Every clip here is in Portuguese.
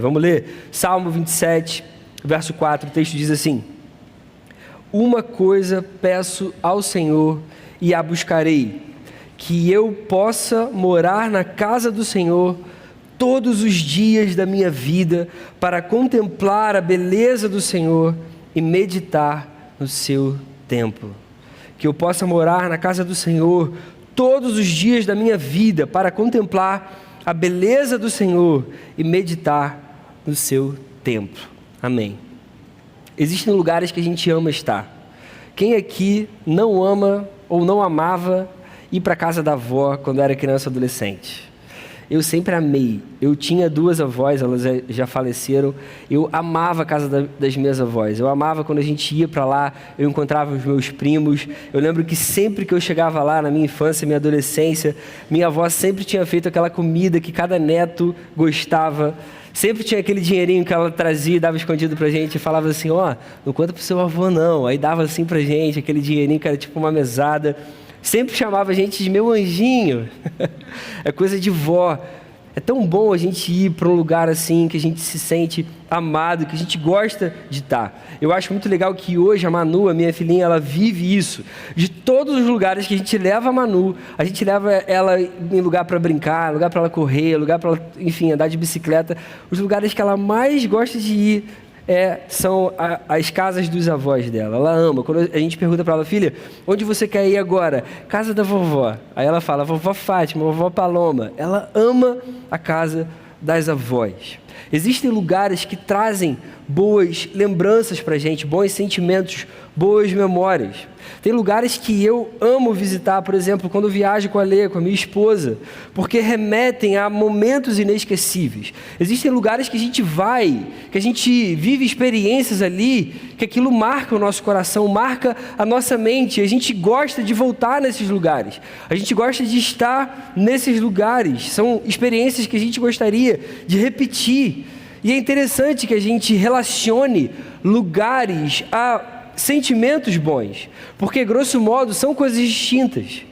Vamos ler Salmo 27, verso 4, o texto diz assim: uma coisa peço ao Senhor e a buscarei, que eu possa morar na casa do Senhor todos os dias da minha vida, para contemplar a beleza do Senhor e meditar no seu templo. Que eu possa morar na casa do Senhor todos os dias da minha vida, para contemplar a beleza do Senhor e meditar no seu templo. Amém. Existem lugares que a gente ama estar. Quem aqui não ama ou não amava ir para a casa da avó quando era criança ou adolescente? Eu sempre amei. Eu tinha 2 avós, elas já faleceram. Eu amava a casa das minhas avós. Eu amava quando a gente ia para lá, eu encontrava os meus primos. Eu lembro que sempre que eu chegava lá, na minha infância, minha adolescência, minha avó sempre tinha feito aquela comida que cada neto gostava. Sempre tinha aquele dinheirinho que ela trazia e dava escondido pra gente e falava assim, não conta pro seu avô não. Aí dava assim pra gente, aquele dinheirinho que era tipo uma mesada. Sempre chamava a gente de meu anjinho. É coisa de vó. É tão bom a gente ir para um lugar assim, que a gente se sente amado, que a gente gosta de estar. Eu acho muito legal que hoje a Manu, a minha filhinha, ela vive isso. De todos os lugares que a gente leva a Manu, a gente leva ela em lugar para brincar, lugar para ela correr, lugar para ela, enfim, andar de bicicleta. Os lugares que ela mais gosta de ir são as casas dos avós dela. Ela ama. Quando a gente pergunta para ela, filha, onde você quer ir agora? Casa da vovó. Aí ela fala, vovó Fátima, vovó Paloma. Ela ama a casa das avós. Existem lugares que trazem boas lembranças para a gente, bons sentimentos, boas memórias. Tem lugares que eu amo visitar, por exemplo, quando eu viajo com a Lê, com a minha esposa, porque remetem a momentos inesquecíveis. Existem lugares que a gente vai, que a gente vive experiências ali, que aquilo marca o nosso coração, marca a nossa mente. A gente gosta de voltar nesses lugares. A gente gosta de estar nesses lugares. São experiências que a gente gostaria de repetir. E é interessante que a gente relacione lugares a sentimentos bons, porque grosso modo são coisas distintas.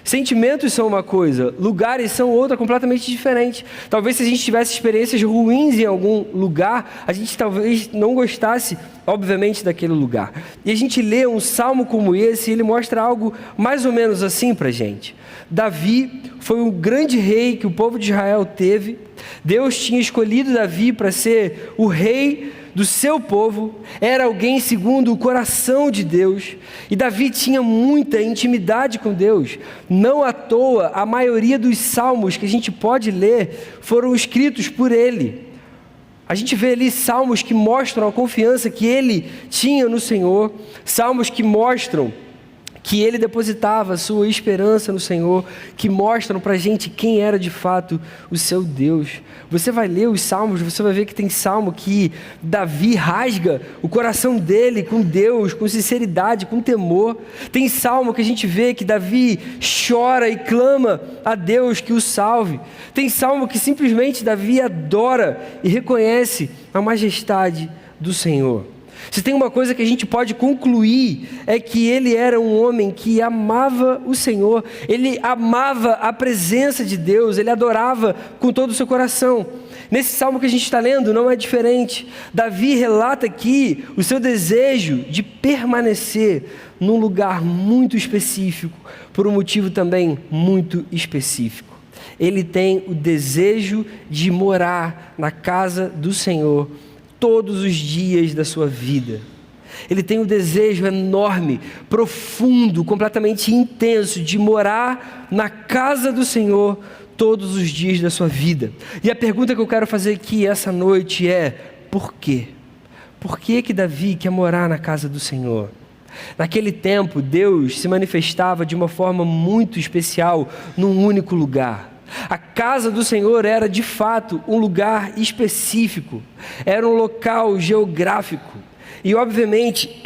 Sentimentos são uma coisa, lugares são outra completamente diferente. Talvez se a gente tivesse experiências ruins em algum lugar, a gente talvez não gostasse, obviamente, daquele lugar. E a gente lê um salmo como esse e ele mostra algo mais ou menos assim pra gente. Davi foi um grande rei que o povo de Israel teve. Deus tinha escolhido Davi para ser o rei do seu povo, era alguém segundo o coração de Deus, e Davi tinha muita intimidade com Deus. Não à toa, a maioria dos salmos que a gente pode ler foram escritos por ele. A gente vê ali salmos que mostram a confiança que ele tinha no Senhor, salmos que mostram que ele depositava a sua esperança no Senhor, que mostram para a gente quem era de fato o seu Deus. Você vai ler os salmos, você vai ver que tem salmo que Davi rasga o coração dele com Deus, com sinceridade, com temor. Tem salmo que a gente vê que Davi chora e clama a Deus que o salve. Tem salmo que simplesmente Davi adora e reconhece a majestade do Senhor. Se tem uma coisa que a gente pode concluir, é que ele era um homem que amava o Senhor, ele amava a presença de Deus, ele adorava com todo o seu coração. Nesse salmo que a gente está lendo não é diferente. Davi relata aqui o seu desejo de permanecer num lugar muito específico, por um motivo também muito específico. Ele tem o desejo de morar na casa do Senhor todos os dias da sua vida. Ele tem um desejo enorme, profundo, completamente intenso de morar na casa do Senhor todos os dias da sua vida. E a pergunta que eu quero fazer aqui essa noite é: por quê? Por que que Davi quer morar na casa do Senhor? Naquele tempo, Deus se manifestava de uma forma muito especial num único lugar. A casa do Senhor era de fato um lugar específico, era um local geográfico. E obviamente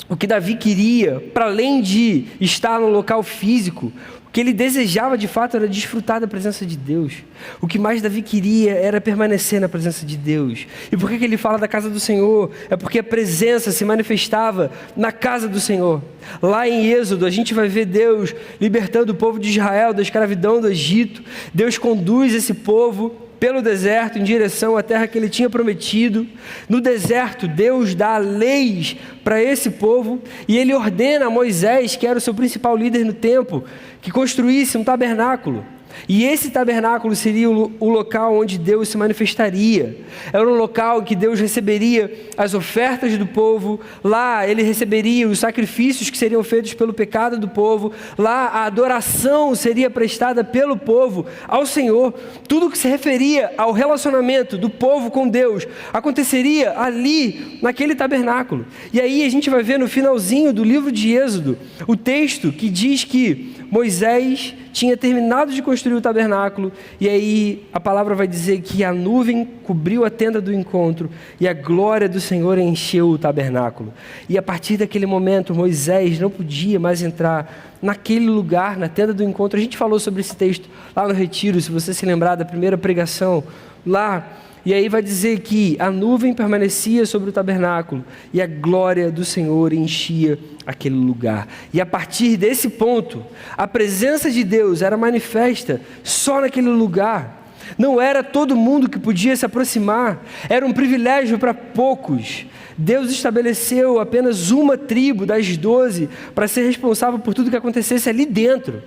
o que Davi queria, para além de estar no local físico, o que ele desejava de fato era desfrutar da presença de Deus. O que mais Davi queria era permanecer na presença de Deus. E por que ele fala da casa do Senhor? É porque a presença se manifestava na casa do Senhor. Lá em Êxodo a gente vai ver Deus libertando o povo de Israel da escravidão do Egito. Deus conduz esse povo pelo deserto em direção à terra que ele tinha prometido. No deserto, Deus dá leis para esse povo e ele ordena a Moisés, que era o seu principal líder no tempo, que construísse um tabernáculo. E esse tabernáculo seria o local onde Deus se manifestaria. Era um local em que Deus receberia as ofertas do povo. Lá ele receberia os sacrifícios que seriam feitos pelo pecado do povo. Lá a adoração seria prestada pelo povo ao Senhor. Tudo que se referia ao relacionamento do povo com Deus aconteceria ali, naquele tabernáculo. E aí a gente vai ver no finalzinho do livro de Êxodo o texto que diz que Moisés tinha terminado de construir o tabernáculo, e aí a palavra vai dizer que a nuvem cobriu a tenda do encontro, e a glória do Senhor encheu o tabernáculo. E a partir daquele momento, Moisés não podia mais entrar naquele lugar, na tenda do encontro. A gente falou sobre esse texto lá no retiro, se você se lembrar da primeira pregação, lá. E aí vai dizer que a nuvem permanecia sobre o tabernáculo e a glória do Senhor enchia aquele lugar. E a partir desse ponto, a presença de Deus era manifesta só naquele lugar. Não era todo mundo que podia se aproximar, era um privilégio para poucos. Deus estabeleceu apenas uma tribo das 12 para ser responsável por tudo que acontecesse ali dentro.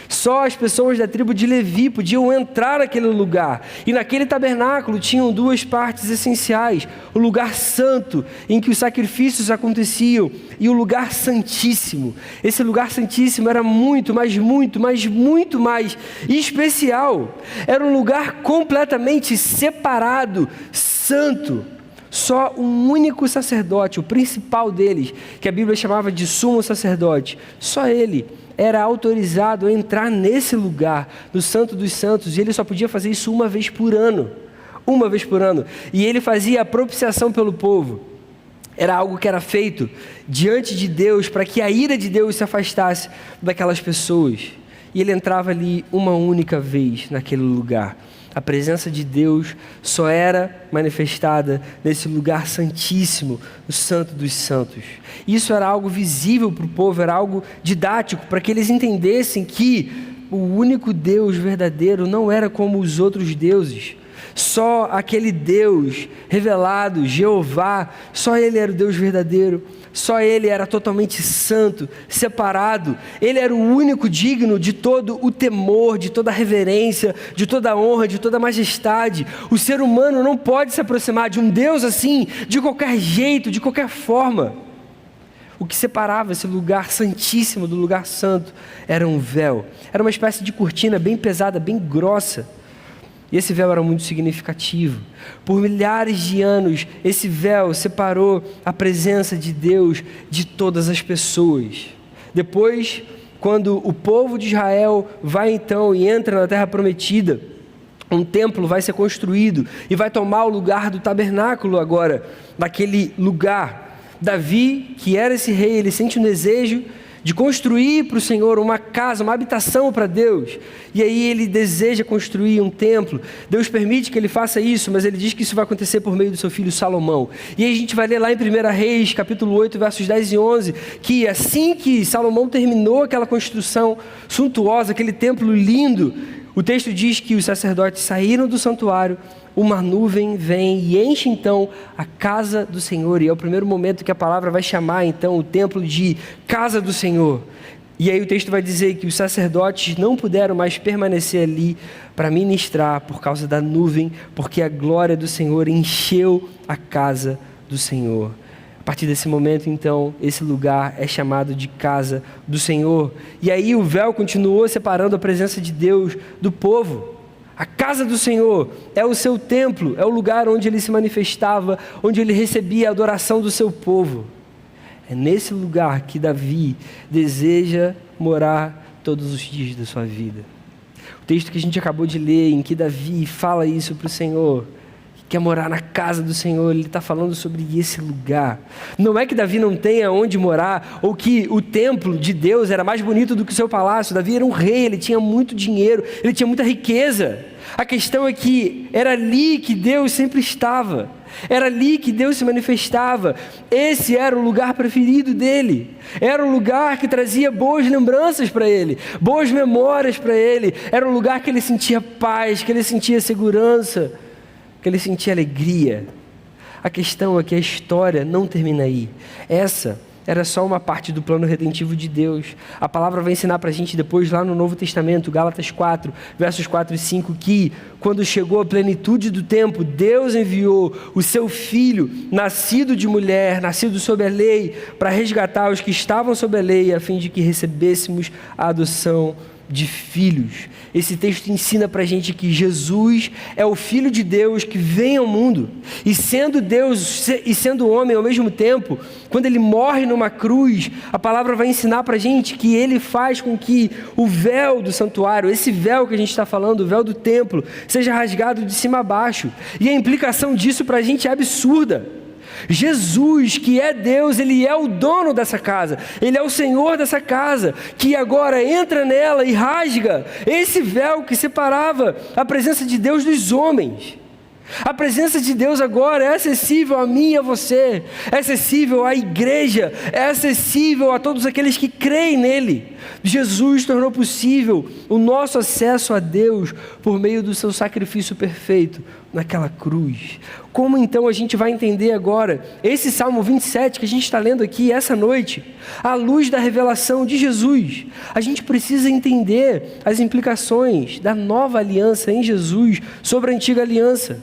Só as pessoas da tribo de Levi podiam entrar naquele lugar. E naquele tabernáculo tinham duas partes essenciais: o lugar santo, em que os sacrifícios aconteciam, e o lugar santíssimo. Esse lugar santíssimo era muito mais especial. Era um lugar completamente separado, santo. Só um único sacerdote, o principal deles, que a Bíblia chamava de sumo sacerdote, só ele era autorizado a entrar nesse lugar, no Santo dos Santos, e ele só podia fazer isso uma vez por ano. E ele fazia a propiciação pelo povo. Era algo que era feito diante de Deus, para que a ira de Deus se afastasse daquelas pessoas. E ele entrava ali uma única vez naquele lugar. A presença de Deus só era manifestada nesse lugar santíssimo, o Santo dos Santos. Isso era algo visível para o povo, era algo didático, para que eles entendessem que o único Deus verdadeiro não era como os outros deuses. Só aquele Deus revelado, Jeová, só Ele era o Deus verdadeiro. Só Ele era totalmente santo, separado. Ele era o único digno de todo o temor, de toda a reverência, de toda a honra, de toda a majestade. O ser humano não pode se aproximar de um Deus assim, de qualquer jeito, de qualquer forma. O que separava esse lugar santíssimo do lugar santo era um véu. Era uma espécie de cortina bem pesada, bem grossa. E esse véu era muito significativo. Por milhares de anos, esse véu separou a presença de Deus de todas as pessoas. Depois, quando o povo de Israel vai então e entra na terra prometida, um templo vai ser construído e vai tomar o lugar do tabernáculo agora, naquele lugar. Davi, que era esse rei, ele sente um desejo de construir para o Senhor uma casa, uma habitação para Deus. E aí ele deseja construir um templo. Deus permite que ele faça isso, mas ele diz que isso vai acontecer por meio do seu filho Salomão. E aí a gente vai ler lá em 1 Reis, capítulo 8, versos 10 e 11, que assim que Salomão terminou aquela construção suntuosa, aquele templo lindo, o texto diz que os sacerdotes saíram do santuário, uma nuvem vem e enche então a casa do Senhor. E é o primeiro momento que a palavra vai chamar então o templo de casa do Senhor. E aí o texto vai dizer que os sacerdotes não puderam mais permanecer ali para ministrar por causa da nuvem, porque a glória do Senhor encheu a casa do Senhor. A partir desse momento, então, esse lugar é chamado de casa do Senhor. E aí o véu continuou separando a presença de Deus do povo. A casa do Senhor é o seu templo, é o lugar onde ele se manifestava, onde ele recebia a adoração do seu povo. É nesse lugar que Davi deseja morar todos os dias da sua vida. O texto que a gente acabou de ler, em que Davi fala isso para o Senhor, que quer morar na casa do Senhor. Ele está falando sobre esse lugar. Não é que Davi não tenha onde morar, ou que o templo de Deus era mais bonito do que o seu palácio. Davi era um rei, ele tinha muito dinheiro, ele tinha muita riqueza. A questão é que era ali que Deus sempre estava. Era ali que Deus se manifestava. Esse era o lugar preferido dele. Era o lugar que trazia boas lembranças para ele, boas memórias para ele. Era um lugar que ele sentia paz, que ele sentia segurança, que ele sentia alegria. A questão é que a história não termina aí. Essa era só uma parte do plano redentivo de Deus. A palavra vai ensinar para a gente depois lá no Novo Testamento, Gálatas 4, versos 4 e 5, que quando chegou a plenitude do tempo, Deus enviou o seu Filho, nascido de mulher, nascido sob a lei, para resgatar os que estavam sob a lei, a fim de que recebêssemos a adoção de filhos. Esse texto ensina para a gente que Jesus é o Filho de Deus que vem ao mundo, e sendo Deus e sendo homem ao mesmo tempo, quando ele morre numa cruz, a palavra vai ensinar para a gente que ele faz com que o véu do santuário, esse véu que a gente está falando, o véu do templo, seja rasgado de cima a baixo, e a implicação disso para a gente é absurda. Jesus, que é Deus, ele é o dono dessa casa, ele é o Senhor dessa casa, que agora entra nela e rasga esse véu que separava a presença de Deus dos homens. A presença de Deus agora é acessível a mim e a você, é acessível à igreja, é acessível a todos aqueles que creem nele. Jesus tornou possível o nosso acesso a Deus por meio do seu sacrifício perfeito naquela cruz. Como então a gente vai entender agora esse Salmo 27 que a gente está lendo aqui essa noite, à luz da revelação de Jesus? A gente precisa entender as implicações da nova aliança em Jesus sobre a antiga aliança.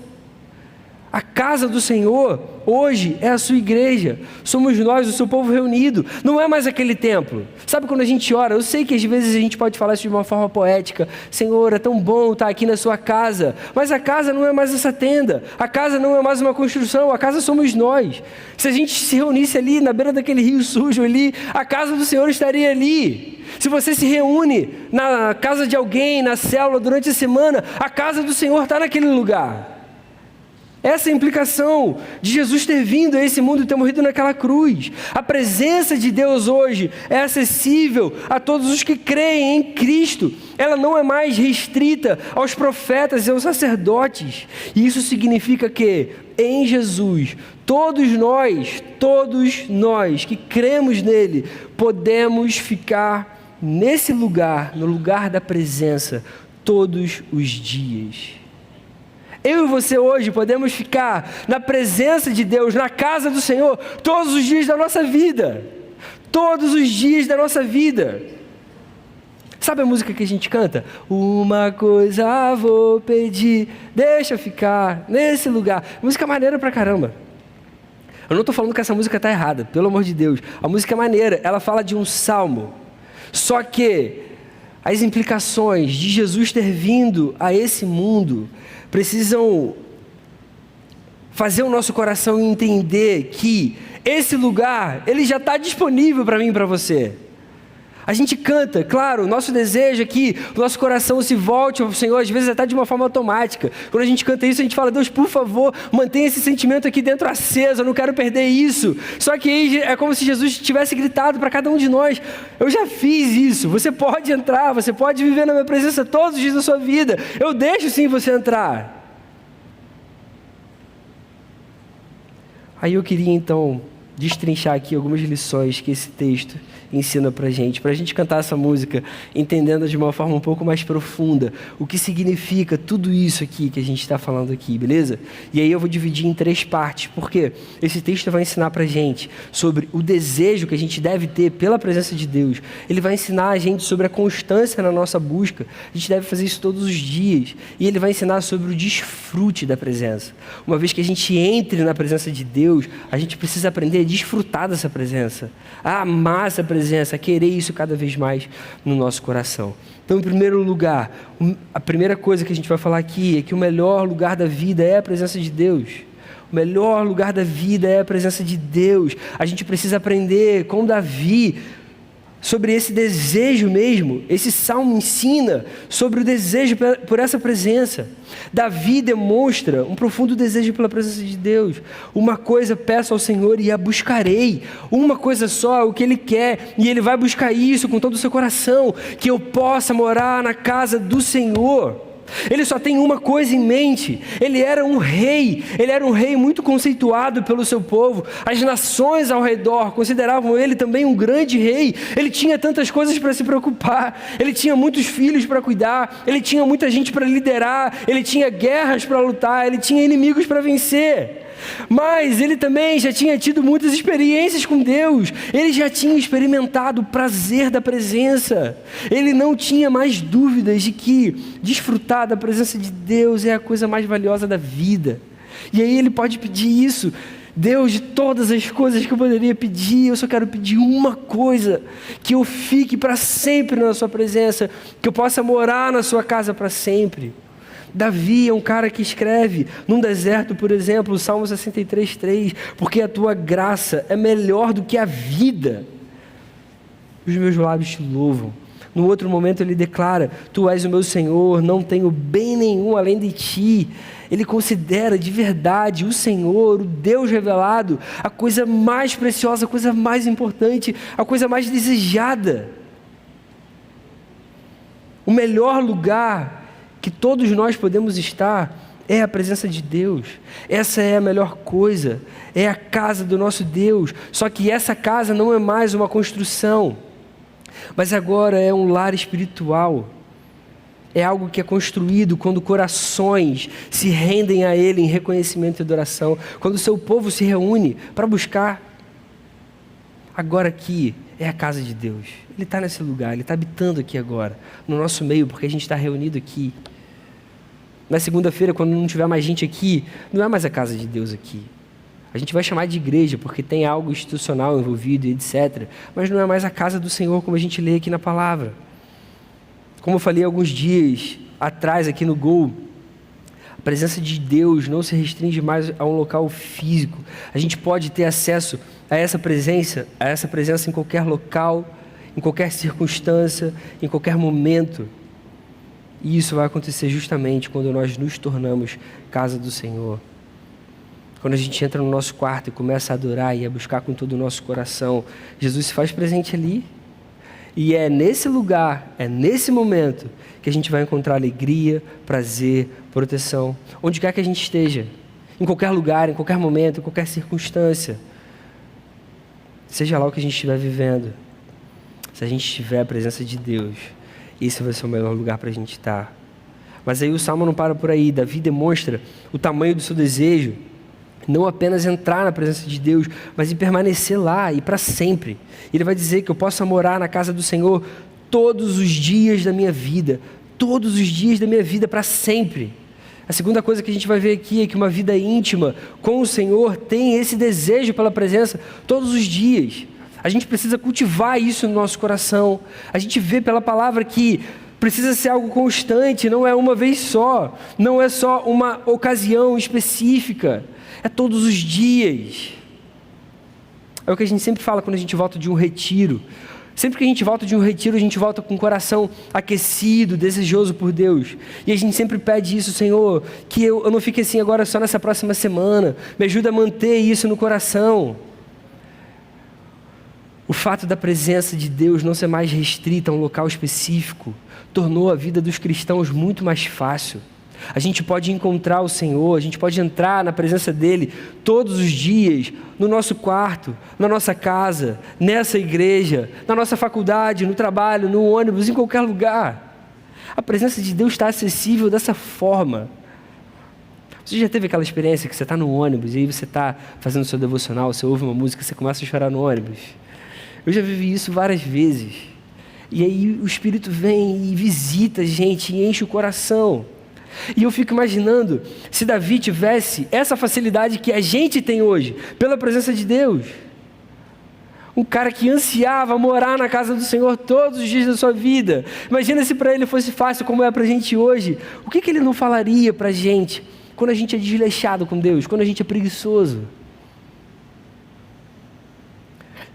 A casa do Senhor, hoje, é a sua igreja. Somos nós, o seu povo reunido. Não é mais aquele templo. Sabe quando a gente ora? Eu sei que às vezes a gente pode falar isso de uma forma poética. Senhor, é tão bom estar aqui na sua casa. Mas a casa não é mais essa tenda. A casa não é mais uma construção. A casa somos nós. Se a gente se reunisse ali, na beira daquele rio sujo ali, a casa do Senhor estaria ali. Se você se reúne na casa de alguém, na célula, durante a semana, a casa do Senhor está naquele lugar. Essa é a implicação de Jesus ter vindo a esse mundo e ter morrido naquela cruz. A presença de Deus hoje é acessível a todos os que creem em Cristo. Ela não é mais restrita aos profetas e aos sacerdotes. E isso significa que em Jesus, todos nós que cremos nele, podemos ficar nesse lugar, no lugar da presença, todos os dias. Eu e você hoje podemos ficar na presença de Deus, na casa do Senhor, todos os dias da nossa vida. Todos os dias da nossa vida. Sabe a música que a gente canta? Uma coisa vou pedir, deixa eu ficar nesse lugar. Música maneira pra caramba. Eu não estou falando que essa música está errada, pelo amor de Deus. A música é maneira, ela fala de um salmo. Só que as implicações de Jesus ter vindo a esse mundo precisam fazer o nosso coração entender que esse lugar, ele já está disponível para mim e para você. A gente canta, claro, o nosso desejo é que o nosso coração se volte ao Senhor, às vezes até de uma forma automática. Quando a gente canta isso, a gente fala, Deus, por favor, mantenha esse sentimento aqui dentro aceso, eu não quero perder isso. Só que aí é como se Jesus tivesse gritado para cada um de nós, eu já fiz isso, você pode entrar, você pode viver na minha presença todos os dias da sua vida, eu deixo sim você entrar. Aí eu queria então destrinchar aqui algumas lições que esse texto ensina pra gente cantar essa música entendendo de uma forma um pouco mais profunda o que significa tudo isso aqui que a gente está falando aqui, beleza? E aí eu vou dividir em 3 partes, porque esse texto vai ensinar pra gente sobre o desejo que a gente deve ter pela presença de Deus. Ele vai ensinar a gente sobre a constância na nossa busca, a gente deve fazer isso todos os dias, e ele vai ensinar sobre o desfrute da presença. Uma vez que a gente entre na presença de Deus, a gente precisa aprender a desfrutar dessa presença, a amar essa presença, a querer isso cada vez mais no nosso coração. Então, em primeiro lugar, a primeira coisa que a gente vai falar aqui é que o melhor lugar da vida é a presença de Deus. O melhor lugar da vida é a presença de Deus. A gente precisa aprender com Davi sobre esse desejo mesmo. Esse salmo ensina sobre o desejo por essa presença. Davi demonstra um profundo desejo pela presença de Deus. Uma coisa peço ao Senhor e a buscarei. Uma coisa só é o que Ele quer, e Ele vai buscar isso com todo o seu coração, que eu possa morar na casa do Senhor. Ele só tem uma coisa em mente. Ele era um rei muito conceituado pelo seu povo. As nações ao redor consideravam ele também um grande rei. Ele tinha tantas coisas para se preocupar, ele tinha muitos filhos para cuidar, ele tinha muita gente para liderar, ele tinha guerras para lutar, ele tinha inimigos para vencer. Mas ele também já tinha tido muitas experiências com Deus. Ele já tinha experimentado o prazer da presença. Ele não tinha mais dúvidas de que desfrutar da presença de Deus é a coisa mais valiosa da vida. E aí ele pode pedir isso: Deus, de todas as coisas que eu poderia pedir, eu só quero pedir uma coisa: que eu fique para sempre na sua presença, que eu possa morar na sua casa para sempre. Davi é um cara que escreve num deserto, por exemplo, o Salmo 63:3, porque a tua graça é melhor do que a vida. Os meus lábios te louvam. No outro momento ele declara: tu és o meu Senhor, não tenho bem nenhum além de ti. Ele considera de verdade o Senhor, o Deus revelado, a coisa mais preciosa, a coisa mais importante, a coisa mais desejada. O melhor lugar que todos nós podemos estar é a presença de Deus. Essa é a melhor coisa, é a casa do nosso Deus. Só que essa casa não é mais uma construção, mas agora é um lar espiritual. É algo que é construído quando corações se rendem a Ele em reconhecimento e adoração, quando o seu povo se reúne para buscar. Agora aqui é a casa de Deus. Ele está nesse lugar, Ele está habitando aqui agora, no nosso meio, porque a gente está reunido aqui. Na segunda-feira, quando não tiver mais gente aqui, não é mais a casa de Deus aqui. A gente vai chamar de igreja, porque tem algo institucional envolvido e etc. Mas não é mais a casa do Senhor, como a gente lê aqui na palavra. Como eu falei alguns dias atrás aqui no Gol, a presença de Deus não se restringe mais a um local físico. A gente pode ter acesso a essa presença em qualquer local, em qualquer circunstância, em qualquer momento. E isso vai acontecer justamente quando nós nos tornamos casa do Senhor. Quando a gente entra no nosso quarto e começa a adorar e a buscar com todo o nosso coração, Jesus se faz presente ali. E é nesse lugar, é nesse momento que a gente vai encontrar alegria, prazer, proteção. Onde quer que a gente esteja, em qualquer lugar, em qualquer momento, em qualquer circunstância. Seja lá o que a gente estiver vivendo, se a gente tiver a presença de Deus, esse vai ser o melhor lugar para a gente estar. Mas aí o Salmo não para por aí. Davi demonstra o tamanho do seu desejo, não apenas entrar na presença de Deus, mas em permanecer lá e para sempre. Ele vai dizer que eu possa morar na casa do Senhor todos os dias da minha vida, todos os dias da minha vida para sempre. A segunda coisa que a gente vai ver aqui é que uma vida íntima com o Senhor tem esse desejo pela presença todos os dias. A gente precisa cultivar isso no nosso coração. A gente vê pela palavra que precisa ser algo constante, não é uma vez só, não é só uma ocasião específica, é todos os dias. É o que a gente sempre fala quando a gente volta de um retiro. Sempre que a gente volta de um retiro, a gente volta com o coração aquecido, desejoso por Deus. E a gente sempre pede isso: Senhor, que eu não fique assim agora só nessa próxima semana, me ajuda a manter isso no coração. O fato da presença de Deus não ser mais restrita a um local específico tornou a vida dos cristãos muito mais fácil. A gente pode encontrar o Senhor, a gente pode entrar na presença dEle todos os dias, no nosso quarto, na nossa casa, nessa igreja, na nossa faculdade, no trabalho, no ônibus, em qualquer lugar. A presença de Deus está acessível dessa forma. Você já teve aquela experiência que você está no ônibus e aí você está fazendo seu devocional, você ouve uma música e você começa a chorar no ônibus? Eu já vivi isso várias vezes. E aí o Espírito vem e visita a gente e enche o coração. E eu fico imaginando se Davi tivesse essa facilidade que a gente tem hoje, pela presença de Deus. Um cara que ansiava morar na casa do Senhor todos os dias da sua vida. Imagina se para ele fosse fácil como é para a gente hoje. O que ele não falaria para a gente quando a gente é desleixado com Deus, quando a gente é preguiçoso?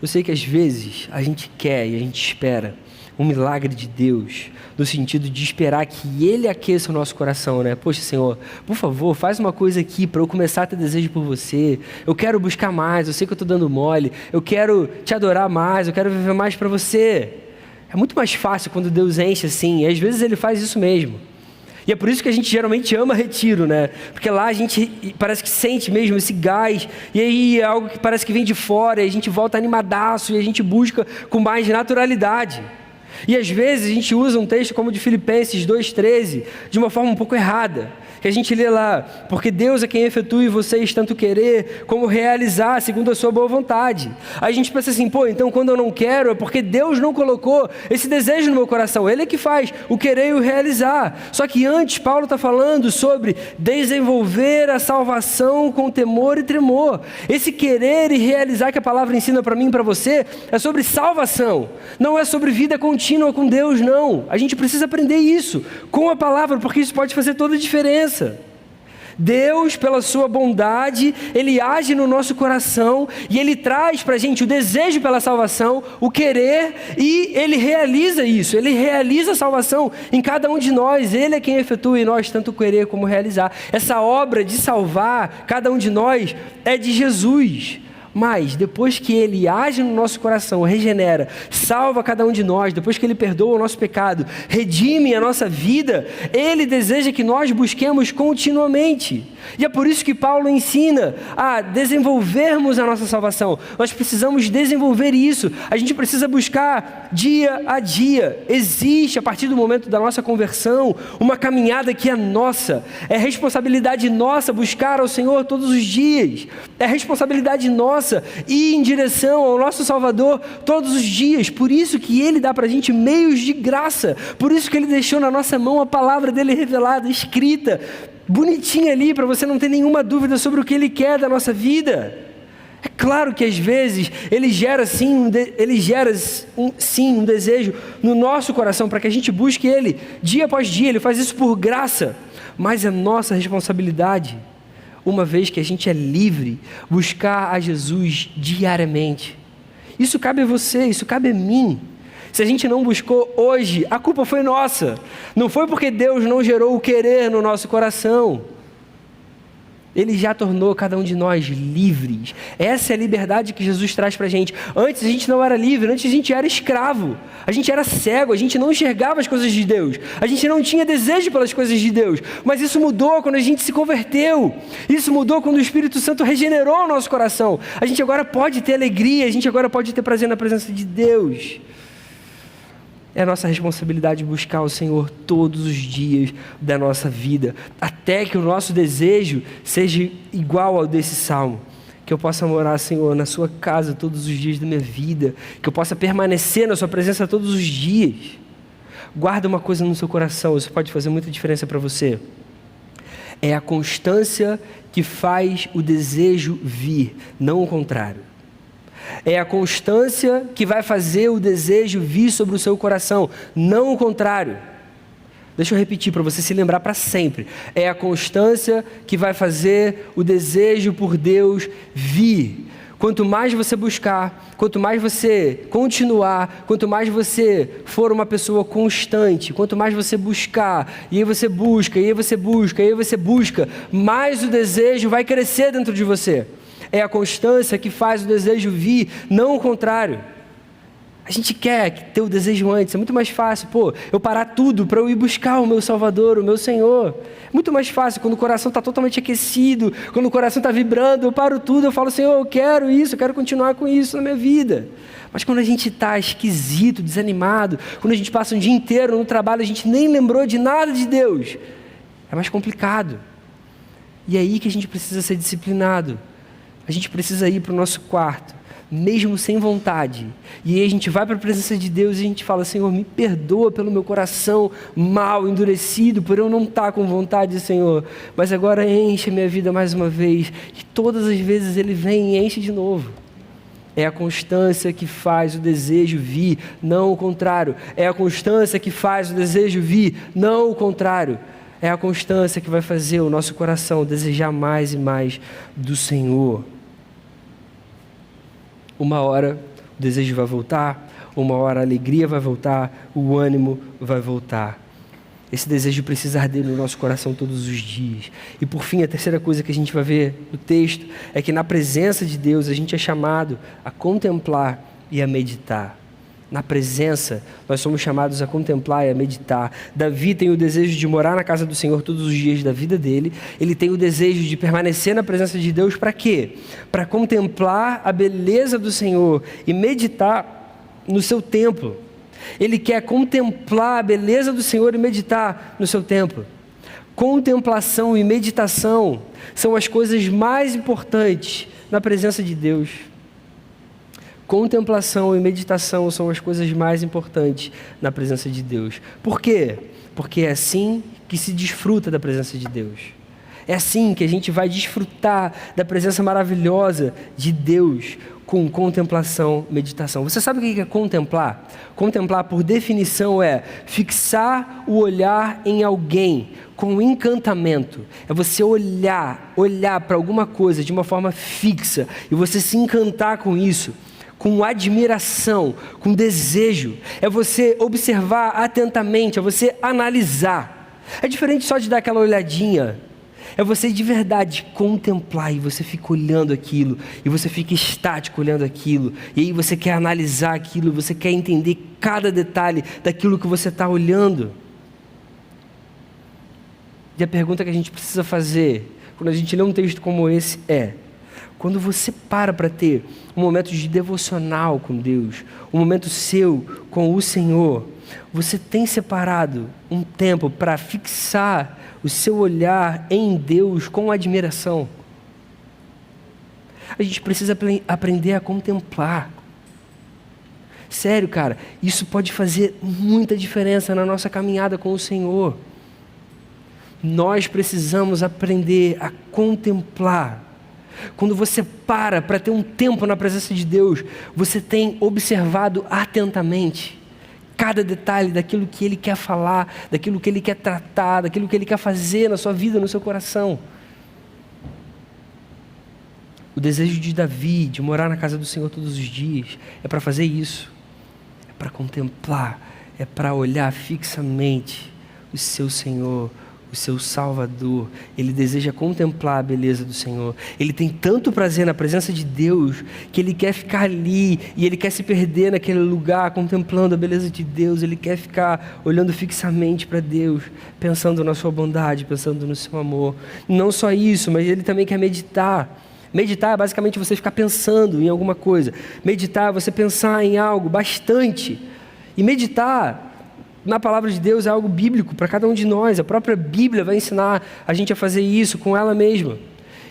Eu sei que às vezes a gente quer e a gente espera um milagre de Deus, no sentido de esperar que Ele aqueça o nosso coração, né? Poxa, Senhor, por favor, faz uma coisa aqui para eu começar a ter desejo por você. Eu quero buscar mais, eu sei que eu estou dando mole. Eu quero te adorar mais, eu quero viver mais para você. É muito mais fácil quando Deus enche assim, e às vezes Ele faz isso mesmo. E é por isso que a gente geralmente ama retiro, né? Porque lá a gente parece que sente mesmo esse gás, e aí é algo que parece que vem de fora, e a gente volta animadaço, e a gente busca com mais naturalidade. E às vezes a gente usa um texto como o de Filipenses 2,13 de uma forma um pouco errada, que a gente lê lá, porque Deus é quem efetua em vocês tanto querer como realizar segundo a sua boa vontade. Aí a gente pensa assim, então quando eu não quero é porque Deus não colocou esse desejo no meu coração, Ele é que faz o querer e o realizar. Só que antes Paulo está falando sobre desenvolver a salvação com temor e tremor. Esse querer e realizar que a palavra ensina para mim e para você é sobre salvação, não é sobre vida contínua com Deus, não. A gente precisa aprender isso com a palavra, porque isso pode fazer toda a diferença. Deus, pela sua bondade, Ele age no nosso coração e Ele traz para a gente o desejo pela salvação, o querer, e Ele realiza isso, Ele realiza a salvação em cada um de nós. Ele é quem efetua em nós tanto querer como realizar. Essa obra de salvar cada um de nós é de Jesus. Mas depois que Ele age no nosso coração, regenera, salva cada um de nós, depois que Ele perdoa o nosso pecado, redime a nossa vida, Ele deseja que nós busquemos continuamente. E é por isso que Paulo ensina a desenvolvermos a nossa salvação. Nós precisamos desenvolver isso. A gente precisa buscar dia a dia. Existe, a partir do momento da nossa conversão, uma caminhada que é nossa. É responsabilidade nossa buscar ao Senhor todos os dias. É responsabilidade nossa ir em direção ao nosso Salvador todos os dias. Por isso que Ele dá para a gente meios de graça. Por isso que Ele deixou na nossa mão a palavra dEle revelada, escrita, bonitinha ali, para você não ter nenhuma dúvida sobre o que Ele quer da nossa vida. É claro que às vezes Ele gera sim um desejo no nosso coração para que a gente busque Ele dia após dia. Ele faz isso por graça, mas é nossa responsabilidade, uma vez que a gente é livre, buscar a Jesus diariamente. Isso cabe a você, isso cabe a mim. Se a gente não buscou hoje, a culpa foi nossa. Não foi porque Deus não gerou o querer no nosso coração. Ele já tornou cada um de nós livres. Essa é a liberdade que Jesus traz para a gente. Antes a gente não era livre, antes a gente era escravo. A gente era cego, a gente não enxergava as coisas de Deus. A gente não tinha desejo pelas coisas de Deus. Mas isso mudou quando a gente se converteu. Isso mudou quando o Espírito Santo regenerou o nosso coração. A gente agora pode ter alegria, a gente agora pode ter prazer na presença de Deus. É a nossa responsabilidade buscar o Senhor todos os dias da nossa vida, até que o nosso desejo seja igual ao desse salmo. Que eu possa morar, Senhor, na sua casa todos os dias da minha vida, que eu possa permanecer na sua presença todos os dias. Guarda uma coisa no seu coração, isso pode fazer muita diferença para você. É a constância que faz o desejo vir, não o contrário. É a constância que vai fazer o desejo vir sobre o seu coração, não o contrário. Deixa eu repetir para você se lembrar para sempre. É a constância que vai fazer o desejo por Deus vir. Quanto mais você buscar, quanto mais você continuar, quanto mais você for uma pessoa constante, quanto mais você buscar, e aí você busca, e aí você busca, e aí você busca, mais o desejo vai crescer dentro de você. É a constância que faz o desejo vir, não o contrário. A gente quer ter o desejo antes, é muito mais fácil, eu parar tudo para eu ir buscar o meu Salvador, o meu Senhor. É muito mais fácil quando o coração está totalmente aquecido, quando o coração está vibrando, eu paro tudo, eu falo, Senhor, eu quero isso, eu quero continuar com isso na minha vida. Mas quando a gente está esquisito, desanimado, quando a gente passa um dia inteiro no trabalho, a gente nem lembrou de nada de Deus, é mais complicado. E é aí que a gente precisa ser disciplinado. A gente precisa ir para o nosso quarto, mesmo sem vontade. E aí a gente vai para a presença de Deus e a gente fala, Senhor, me perdoa pelo meu coração mal, endurecido, por eu não estar com vontade, Senhor. Mas agora enche a minha vida mais uma vez. E todas as vezes Ele vem e enche de novo. É a constância que faz o desejo vir, não o contrário. É a constância que faz o desejo vir, não o contrário. É a constância que vai fazer o nosso coração desejar mais e mais do Senhor. Uma hora, o desejo vai voltar, uma hora a alegria vai voltar, o ânimo vai voltar. Esse desejo precisa arder no nosso coração todos os dias. E por fim, a terceira coisa que a gente vai ver no texto é que na presença de Deus a gente é chamado a contemplar e a meditar. Na presença, nós somos chamados a contemplar e a meditar. Davi tem o desejo de morar na casa do Senhor todos os dias da vida dele. Ele tem o desejo de permanecer na presença de Deus para quê? Para contemplar a beleza do Senhor e meditar no seu templo. Ele quer contemplar a beleza do Senhor e meditar no seu templo. Contemplação e meditação são as coisas mais importantes na presença de Deus. Contemplação e meditação são as coisas mais importantes na presença de Deus. Por quê? Porque é assim que se desfruta da presença de Deus. É assim que a gente vai desfrutar da presença maravilhosa de Deus com contemplação, meditação. Você sabe o que é contemplar? Contemplar, por definição, é fixar o olhar em alguém com encantamento. É você olhar para alguma coisa de uma forma fixa e você se encantar com isso, com admiração, com desejo. É você observar atentamente, é você analisar. É diferente só de dar aquela olhadinha. É você de verdade contemplar e você fica olhando aquilo, e você fica estático olhando aquilo, e aí você quer analisar aquilo, você quer entender cada detalhe daquilo que você está olhando. E a pergunta que a gente precisa fazer, quando a gente lê um texto como esse quando você para ter um momento de devocional com Deus, um momento seu com o Senhor, você tem separado um tempo para fixar o seu olhar em Deus com admiração? A gente precisa aprender a contemplar. Sério, cara, isso pode fazer muita diferença na nossa caminhada com o Senhor. Nós precisamos aprender a contemplar. Quando você para ter um tempo na presença de Deus, você tem observado atentamente cada detalhe daquilo que Ele quer falar, daquilo que Ele quer tratar, daquilo que Ele quer fazer na sua vida, no seu coração. O desejo de Davi, de morar na casa do Senhor todos os dias, é para fazer isso. É para contemplar, é para olhar fixamente o seu Senhor, o seu Salvador. Ele deseja contemplar a beleza do Senhor. Ele tem tanto prazer na presença de Deus que ele quer ficar ali e ele quer se perder naquele lugar contemplando a beleza de Deus. Ele quer ficar olhando fixamente para Deus, pensando na sua bondade, pensando no seu amor. Não só isso, mas ele também quer meditar. Meditar é basicamente você ficar pensando em alguma coisa. Meditar é você pensar em algo bastante. E meditar na palavra de Deus é algo bíblico para cada um de nós. A própria Bíblia vai ensinar a gente a fazer isso com ela mesma.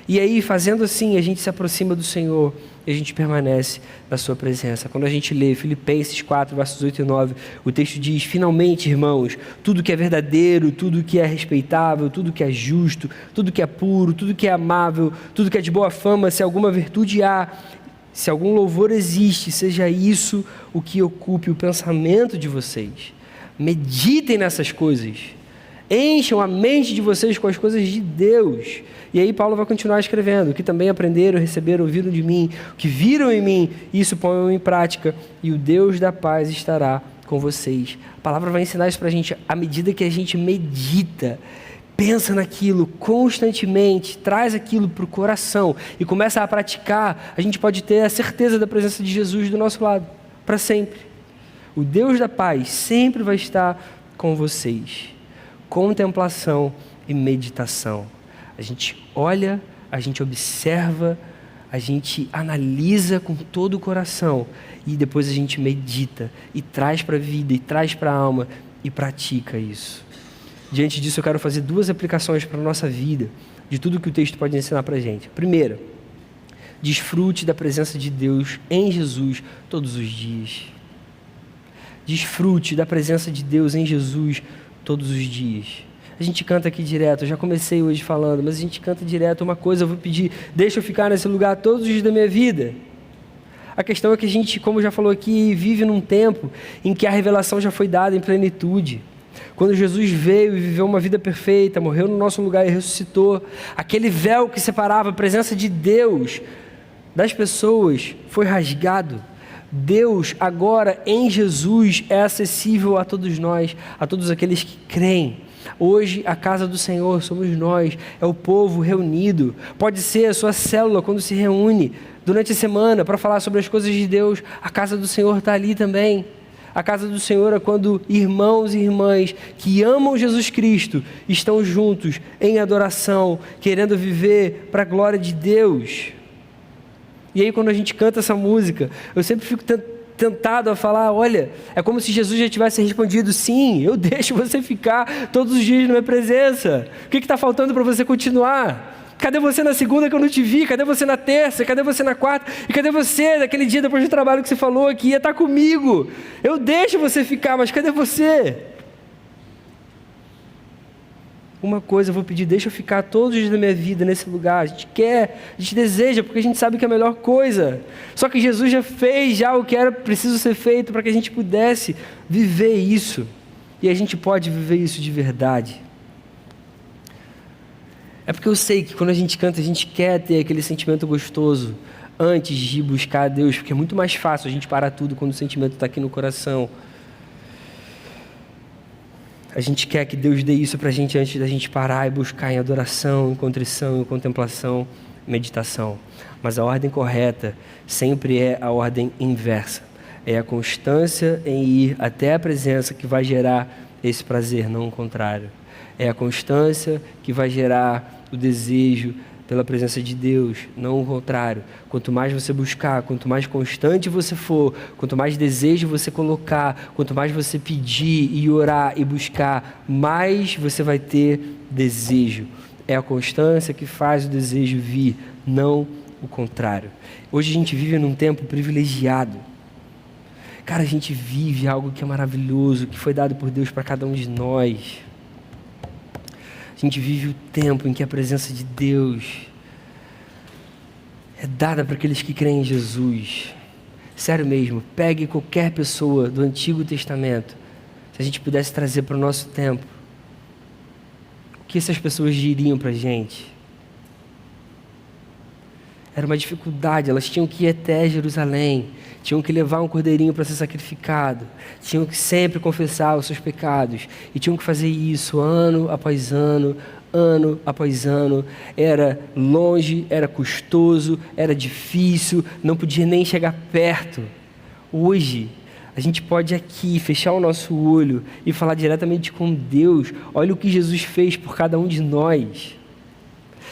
E aí, fazendo assim, a gente se aproxima do Senhor e a gente permanece na sua presença. Quando a gente lê Filipenses 4, versos 8 e 9, o texto diz: finalmente, irmãos, tudo que é verdadeiro, tudo que é respeitável, tudo que é justo, tudo que é puro, tudo que é amável, tudo que é de boa fama, se alguma virtude há, se algum louvor existe, seja isso o que ocupe o pensamento de vocês. Meditem nessas coisas, encham a mente de vocês com as coisas de Deus. E aí Paulo vai continuar escrevendo: o que também aprenderam, receberam, ouviram de mim, o que viram em mim, isso ponham em prática, e o Deus da paz estará com vocês. A palavra vai ensinar isso para a gente à medida que a gente medita, pensa naquilo constantemente, traz aquilo para o coração e começa a praticar. A gente pode ter a certeza da presença de Jesus do nosso lado, para sempre. O Deus da paz sempre vai estar com vocês. Contemplação e meditação. A gente olha, a gente observa, a gente analisa com todo o coração e depois a gente medita e traz para a vida e traz para a alma e pratica isso. Diante disso, eu quero fazer 2 aplicações para a nossa vida de tudo que o texto pode ensinar para a gente. Primeira, desfrute da presença de Deus em Jesus todos os dias. Desfrute da presença de Deus em Jesus todos os dias. A gente canta aqui direto, eu já comecei hoje falando, mas a gente canta direto uma coisa, eu vou pedir: deixa eu ficar nesse lugar todos os dias da minha vida. A questão é que a gente, como já falou aqui, vive num tempo em que a revelação já foi dada em plenitude. Quando Jesus veio e viveu uma vida perfeita, morreu no nosso lugar e ressuscitou, aquele véu que separava a presença de Deus das pessoas foi rasgado. Deus agora em Jesus é acessível a todos nós, a todos aqueles que creem. Hoje a casa do Senhor somos nós, é o povo reunido. Pode ser a sua célula quando se reúne durante a semana para falar sobre as coisas de Deus. A casa do Senhor está ali também. A casa do Senhor é quando irmãos e irmãs que amam Jesus Cristo estão juntos em adoração, querendo viver para a glória de Deus. E aí quando a gente canta essa música, eu sempre fico tentado a falar, olha, é como se Jesus já tivesse respondido, sim, eu deixo você ficar todos os dias na minha presença. O que está faltando para você continuar? Cadê você na segunda que eu não te vi? Cadê você na terça? Cadê você na quarta? E cadê você naquele dia depois do trabalho que você falou que ia estar comigo? Eu deixo você ficar, mas cadê você? Uma coisa eu vou pedir, deixa eu ficar todos os dias da minha vida nesse lugar. A gente quer, a gente deseja, porque a gente sabe que é a melhor coisa. Só que Jesus já fez o que era preciso ser feito para que a gente pudesse viver isso. E a gente pode viver isso de verdade. É porque eu sei que quando a gente canta, a gente quer ter aquele sentimento gostoso antes de buscar a Deus, porque é muito mais fácil a gente parar tudo quando o sentimento está aqui no coração. A gente quer que Deus dê isso para a gente antes da gente parar e buscar em adoração, em contrição, em contemplação, meditação. Mas a ordem correta sempre é a ordem inversa. É a constância em ir até a presença que vai gerar esse prazer, não o contrário. É a constância que vai gerar o desejo pela presença de Deus, não o contrário. Quanto mais você buscar, quanto mais constante você for, quanto mais desejo você colocar, quanto mais você pedir e orar e buscar, mais você vai ter desejo. É a constância que faz o desejo vir, não o contrário. Hoje a gente vive num tempo privilegiado. Cara, a gente vive algo que é maravilhoso, que foi dado por Deus para cada um de nós. A gente vive o tempo em que a presença de Deus é dada para aqueles que creem em Jesus. Sério mesmo, pegue qualquer pessoa do Antigo Testamento, se a gente pudesse trazer para o nosso tempo, o que essas pessoas diriam para a gente? Era uma dificuldade, elas tinham que ir até Jerusalém, tinham que levar um cordeirinho para ser sacrificado, tinham que sempre confessar os seus pecados, e tinham que fazer isso ano após ano, ano após ano. Era longe, era custoso, era difícil, não podia nem chegar perto. Hoje, a gente pode aqui fechar o nosso olho e falar diretamente com Deus. Olha o que Jesus fez por cada um de nós.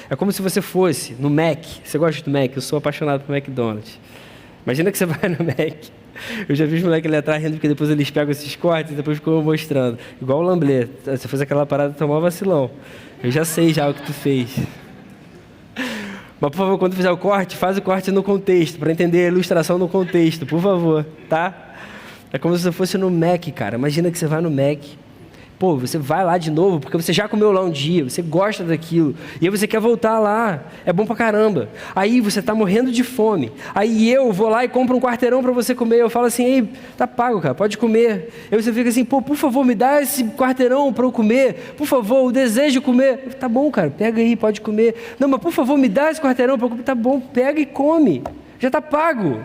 É como se você fosse no Mac. Você gosta do Mac? Eu sou apaixonado por McDonald's. Imagina que você vai no Mac. Eu já vi os moleques ali atrás rindo, porque depois eles pegam esses cortes e depois ficam mostrando. Igual o Lamblé. Você fez aquela parada, tomou vacilão. Eu já sei já o que tu fez. Mas, por favor, quando fizer o corte, faz o corte no contexto, para entender a ilustração no contexto, por favor, tá? É como se você fosse no Mac, cara. Imagina que você vai no Mac. Pô, você vai lá de novo, porque você já comeu lá um dia, você gosta daquilo, e aí você quer voltar lá, é bom pra caramba. Aí você tá morrendo de fome, aí eu vou lá e compro um quarteirão pra você comer, eu falo assim, ei, tá pago, cara, pode comer. Aí você fica assim, pô, por favor, me dá esse quarteirão pra eu comer, por favor, eu desejo comer. Tá bom, cara, pega aí, pode comer. Não, mas por favor, me dá esse quarteirão pra eu comer. Tá bom, pega e come, já tá pago.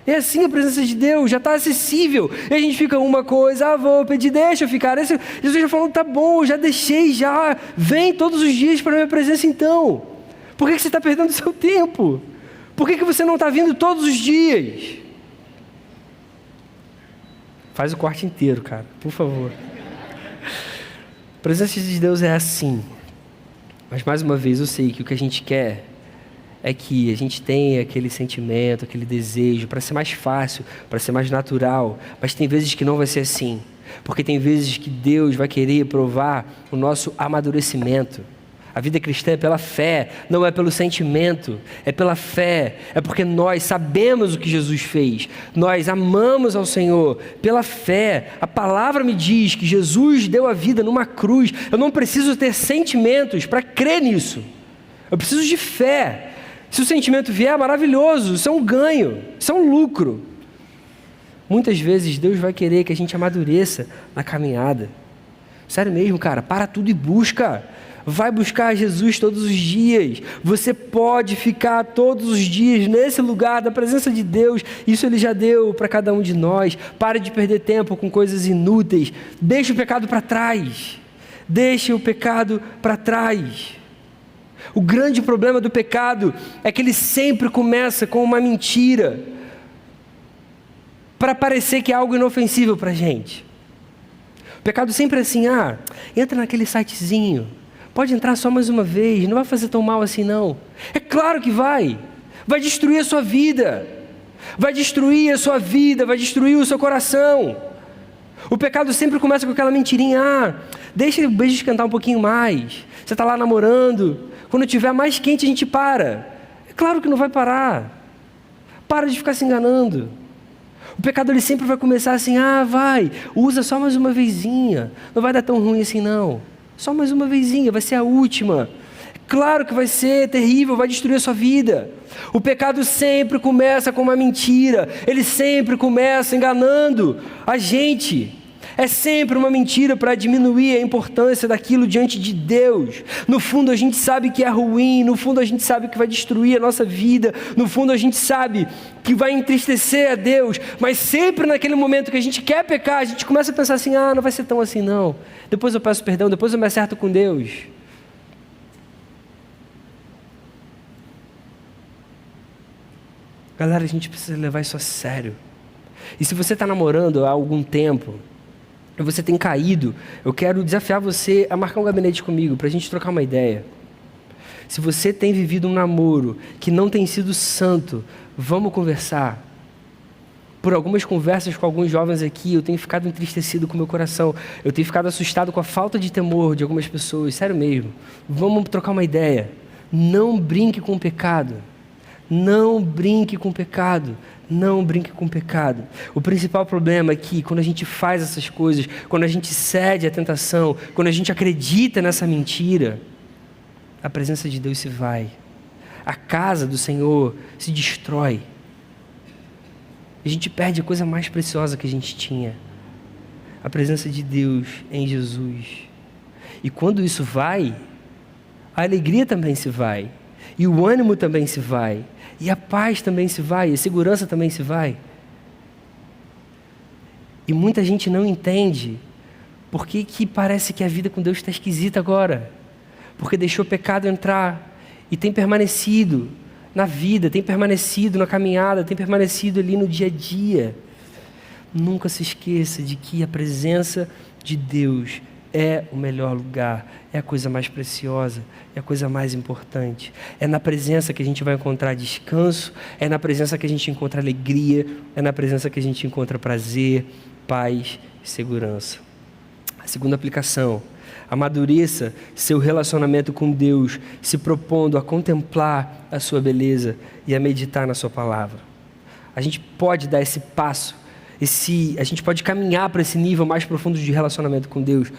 É assim a presença de Deus, já está acessível. E a gente fica uma coisa, vou pedir, deixa eu ficar. Jesus já falou, tá bom, já deixei, já. Vem todos os dias para a minha presença então. Por que você está perdendo o seu tempo? Por que você não está vindo todos os dias? Faz o corte inteiro, cara, por favor. A presença de Deus é assim. Mas mais uma vez, eu sei que o que a gente quer é que a gente tenha aquele sentimento, aquele desejo, para ser mais fácil, para ser mais natural. Mas tem vezes que não vai ser assim. Porque tem vezes que Deus vai querer provar o nosso amadurecimento. A vida cristã é pela fé, não é pelo sentimento, é pela fé. É porque nós sabemos o que Jesus fez. Nós amamos ao Senhor pela fé. A palavra me diz que Jesus deu a vida numa cruz. Eu não preciso ter sentimentos para crer nisso. Eu preciso de fé. Se o sentimento vier, é maravilhoso, isso é um ganho, isso é um lucro. Muitas vezes Deus vai querer que a gente amadureça na caminhada. Sério mesmo, cara, para tudo e busca. vai buscar Jesus todos os dias. Você pode ficar todos os dias nesse lugar da presença de Deus. Isso Ele já deu para cada um de nós. Pare de perder tempo com coisas inúteis. Deixe o pecado para trás. Deixe o pecado para trás. O grande problema do pecado é que ele sempre começa com uma mentira, para parecer que é algo inofensível para a gente. O pecado sempre é assim, entra naquele sitezinho, pode entrar só mais uma vez, não vai fazer tão mal assim não. É claro que vai destruir a sua vida, vai destruir o seu coração. O pecado sempre começa com aquela mentirinha, deixa o beijo esquentar um pouquinho mais, você está lá namorando, quando estiver mais quente a gente para. É claro que não vai parar, para de ficar se enganando. O pecado ele sempre vai começar assim, usa só mais uma vezinha, não vai dar tão ruim assim não, só mais uma vezinha, vai ser a última. É claro que vai ser terrível, vai destruir a sua vida. O pecado sempre começa com uma mentira, ele sempre começa enganando a gente. É sempre uma mentira para diminuir a importância daquilo diante de Deus. No fundo a gente sabe que é ruim, no fundo a gente sabe que vai destruir a nossa vida, no fundo a gente sabe que vai entristecer a Deus, mas sempre naquele momento que a gente quer pecar, a gente começa a pensar assim, não vai ser tão assim não, depois eu peço perdão, depois eu me acerto com Deus. Galera, a gente precisa levar isso a sério. E se você está namorando há algum tempo, e você tem caído, eu quero desafiar você a marcar um gabinete comigo, para a gente trocar uma ideia. Se você tem vivido um namoro que não tem sido santo, vamos conversar. Por algumas conversas com alguns jovens aqui, eu tenho ficado entristecido com o meu coração. Eu tenho ficado assustado com a falta de temor de algumas pessoas, sério mesmo. Vamos trocar uma ideia. Não brinque com o pecado. Não brinque com o pecado. Não brinque com o pecado. O principal problema é que quando a gente faz essas coisas, quando a gente cede à tentação, quando a gente acredita nessa mentira, a presença de Deus se vai. A casa do Senhor se destrói. A gente perde a coisa mais preciosa que a gente tinha. A presença de Deus em Jesus. E quando isso vai, a alegria também se vai. E o ânimo também se vai. E a paz também se vai, a segurança também se vai. E muita gente não entende por que parece que a vida com Deus está esquisita agora. Porque deixou o pecado entrar e tem permanecido na vida, tem permanecido na caminhada, tem permanecido ali no dia a dia. Nunca se esqueça de que a presença de Deus é o melhor lugar, é a coisa mais preciosa, é a coisa mais importante. É na presença que a gente vai encontrar descanso, é na presença que a gente encontra alegria, é na presença que a gente encontra prazer, paz e segurança. A segunda aplicação: amadureça seu relacionamento com Deus, se propondo a contemplar a sua beleza e a meditar na sua palavra. A gente pode dar esse passo, a gente pode caminhar para esse nível mais profundo de relacionamento com Deus.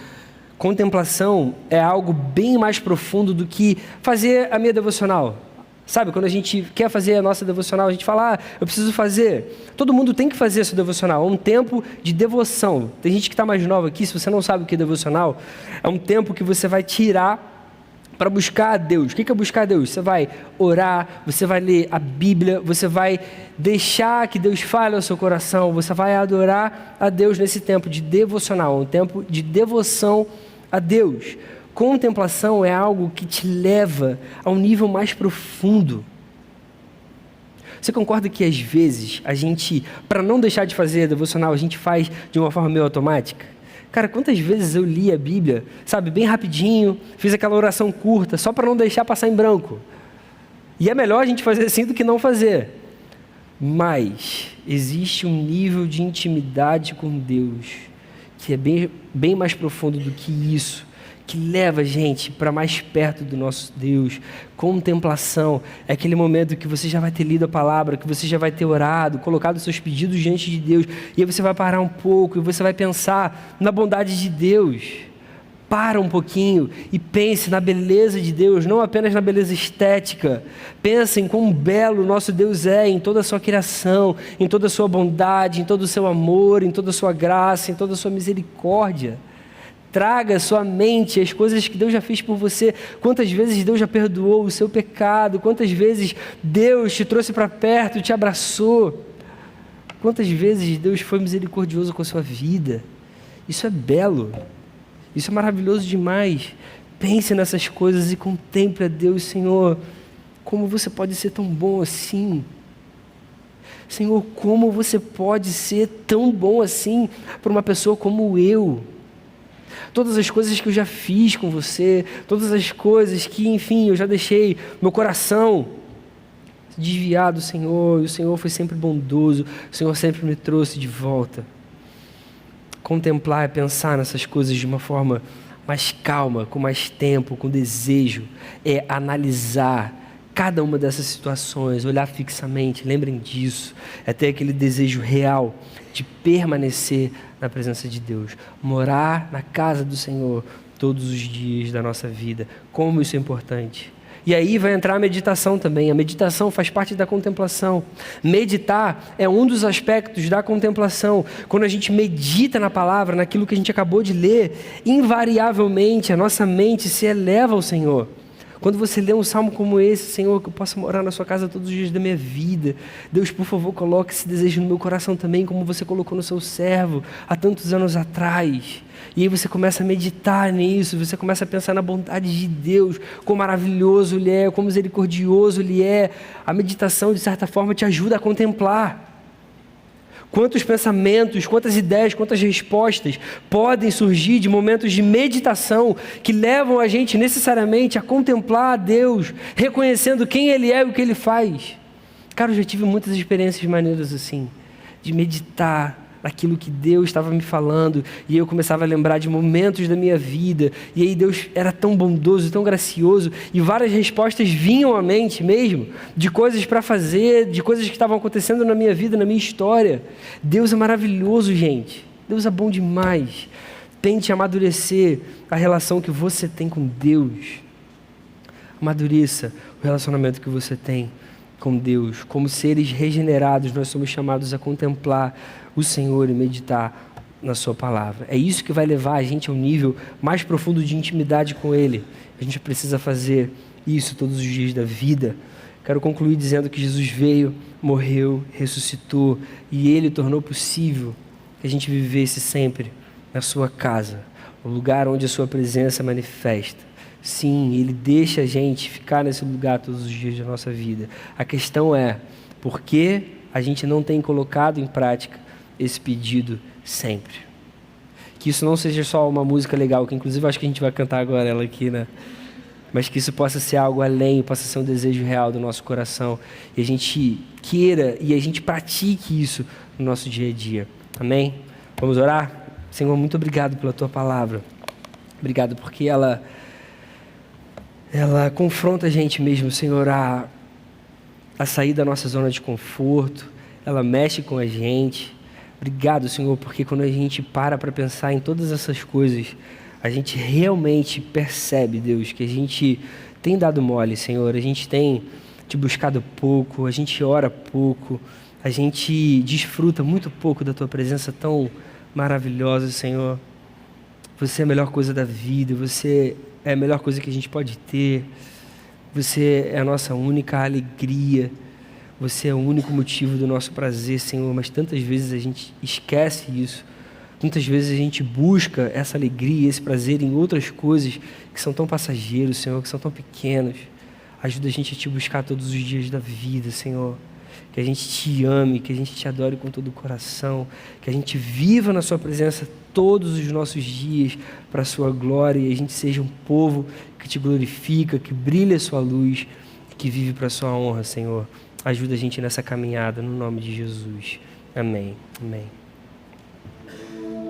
Contemplação é algo bem mais profundo do que fazer a minha devocional. Sabe, quando a gente quer fazer a nossa devocional, a gente fala, eu preciso fazer. Todo mundo tem que fazer a sua devocional. É um tempo de devoção. Tem gente que está mais nova aqui, se você não sabe o que é devocional, é um tempo que você vai tirar para buscar a Deus. O que é buscar a Deus? Você vai orar, você vai ler a Bíblia, você vai deixar que Deus fale ao seu coração, você vai adorar a Deus nesse tempo de devocional, um tempo de devoção a Deus. Contemplação é algo que te leva a um nível mais profundo. Você concorda que às vezes a gente, para não deixar de fazer a devocional, a gente faz de uma forma meio automática? Cara, quantas vezes eu li a Bíblia, sabe, bem rapidinho, fiz aquela oração curta, só para não deixar passar em branco. E é melhor a gente fazer assim do que não fazer. Mas existe um nível de intimidade com Deus que é bem mais profundo do que isso, que leva a gente para mais perto do nosso Deus. Contemplação é aquele momento que você já vai ter lido a palavra, que você já vai ter orado, colocado seus pedidos diante de Deus, e aí você vai parar um pouco e você vai pensar na bondade de Deus. Para um pouquinho e pense na beleza de Deus, não apenas na beleza estética. Pense em quão belo o nosso Deus é em toda a sua criação, em toda a sua bondade, em todo o seu amor, em toda a sua graça, em toda a sua misericórdia. Traga à sua mente as coisas que Deus já fez por você. Quantas vezes Deus já perdoou o seu pecado. Quantas vezes Deus te trouxe para perto, te abraçou. Quantas vezes Deus foi misericordioso com a sua vida. Isso é belo. Isso é maravilhoso demais. Pense nessas coisas e contemple a Deus, Senhor. Como você pode ser tão bom assim? Senhor, como você pode ser tão bom assim para uma pessoa como eu? Todas as coisas que eu já fiz com você, todas as coisas que, enfim, eu já deixei meu coração desviar do Senhor, e o Senhor foi sempre bondoso, o Senhor sempre me trouxe de volta. Contemplar é pensar nessas coisas de uma forma mais calma, com mais tempo, com desejo, é analisar cada uma dessas situações, olhar fixamente, lembrem disso, é ter aquele desejo real de permanecer na presença de Deus, morar na casa do Senhor todos os dias da nossa vida. Como isso é importante. E aí vai entrar a meditação também. A meditação faz parte da contemplação. Meditar é um dos aspectos da contemplação. Quando a gente medita na palavra, naquilo que a gente acabou de ler, invariavelmente a nossa mente se eleva ao Senhor. Quando você lê um salmo como esse, Senhor, que eu possa morar na sua casa todos os dias da minha vida. Deus, por favor, coloque esse desejo no meu coração também, como você colocou no seu servo há tantos anos atrás. E aí você começa a meditar nisso, você começa a pensar na bondade de Deus, quão maravilhoso Ele é, quão misericordioso Ele é. A meditação, de certa forma, te ajuda a contemplar. Quantos pensamentos, quantas ideias, quantas respostas podem surgir de momentos de meditação que levam a gente necessariamente a contemplar a Deus, reconhecendo quem Ele é e o que Ele faz. Cara, eu já tive muitas experiências maneiras assim, de meditar naquilo que Deus estava me falando, e eu começava a lembrar de momentos da minha vida, e aí Deus era tão bondoso, tão gracioso, e várias respostas vinham à mente mesmo, de coisas para fazer, de coisas que estavam acontecendo na minha vida, na minha história. Deus é maravilhoso, gente. Deus é bom demais. Tente amadurecer a relação que você tem com Deus. Amadureça o relacionamento que você tem com Deus. Como seres regenerados, nós somos chamados a contemplar o Senhor e meditar na sua palavra. É isso que vai levar a gente a um nível mais profundo de intimidade com Ele. A gente precisa fazer isso todos os dias da vida. Quero concluir dizendo que Jesus veio, morreu, ressuscitou, e Ele tornou possível que a gente vivesse sempre na sua casa, o lugar onde a sua presença manifesta. Sim, Ele deixa a gente ficar nesse lugar todos os dias da nossa vida. A questão é, por que a gente não tem colocado em prática esse pedido sempre? Que isso não seja só uma música legal, que inclusive acho que a gente vai cantar agora ela aqui, né? Mas que isso possa ser algo além, possa ser um desejo real do nosso coração. E a gente queira e a gente pratique isso no nosso dia a dia. Amém? Vamos orar? Senhor, muito obrigado pela Tua palavra. Obrigado porque ela confronta a gente mesmo, Senhor, a sair da nossa zona de conforto. Ela mexe com a gente. Obrigado, Senhor, porque quando a gente para pensar em todas essas coisas, a gente realmente percebe, Deus, que a gente tem dado mole, Senhor. A gente tem te buscado pouco, a gente ora pouco, a gente desfruta muito pouco da Tua presença tão maravilhosa, Senhor. Você é a melhor coisa da vida, você é a melhor coisa que a gente pode ter. Você é a nossa única alegria. Você é o único motivo do nosso prazer, Senhor, mas tantas vezes a gente esquece isso. Muitas vezes a gente busca essa alegria, esse prazer em outras coisas que são tão passageiros, Senhor, que são tão pequenos. Ajuda a gente a Te buscar todos os dias da vida, Senhor. Que a gente Te ame, que a gente Te adore com todo o coração, que a gente viva na Sua presença todos os nossos dias para a Sua glória e a gente seja um povo que Te glorifica, que brilha a Sua luz, que vive para a Sua honra, Senhor. Ajuda a gente nessa caminhada, no nome de Jesus. Amém. Amém.